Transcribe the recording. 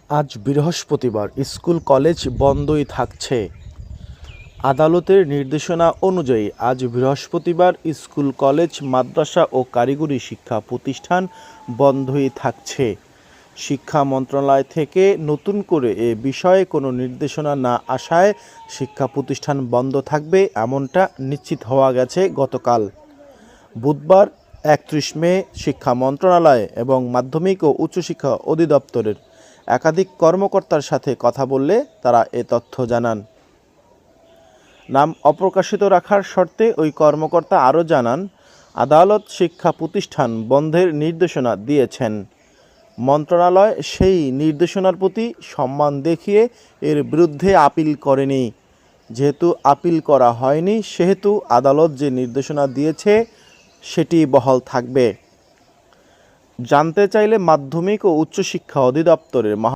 আজ বৃহস্পতিবার school college বন্ধই থাকছে। আদালতের নির্দেশনা অনুযায়ী আজ বৃহস্পতিবার স্কুল কলেজ মাদ্রাসা ও কারিগরি শিক্ষা প্রতিষ্ঠান বন্ধই থাকছে। শিক্ষা মন্ত্রণালয় থেকে নতুন করে এ বিষয়ে কোনো নির্দেশনা না আসায় শিক্ষা প্রতিষ্ঠান বন্ধ থাকবে এমনটা নিশ্চিত হওয়া গেছে গতকাল বুধবার ৩১ মে। শিক্ষা মন্ত্রণালয় এবং মাধ্যমিক ও উচ্চশিক্ষা অধিদপ্তরের একাধিক কর্মকর্তার সাথে কথা বললে তারা এ তথ্য জানান। নাম অপ্রকাশিত রাখার শর্তে ওই কর্মকর্তা আরও জানান, আদালত শিক্ষা প্রতিষ্ঠান বন্ধের নির্দেশনা দিয়েছেন। মন্ত্রণালয় সেই নির্দেশনার প্রতি সম্মান দেখিয়ে এর বিরুদ্ধে আপিল করেনি। যেহেতু আপিল করা হয়নি, সেহেতু আদালত যে নির্দেশনা দিয়েছে সেটি বহাল থাকবে। জানতে চাইলে মাধ্যমিক ও উচ্চশিক্ষা অধিদপ্তরের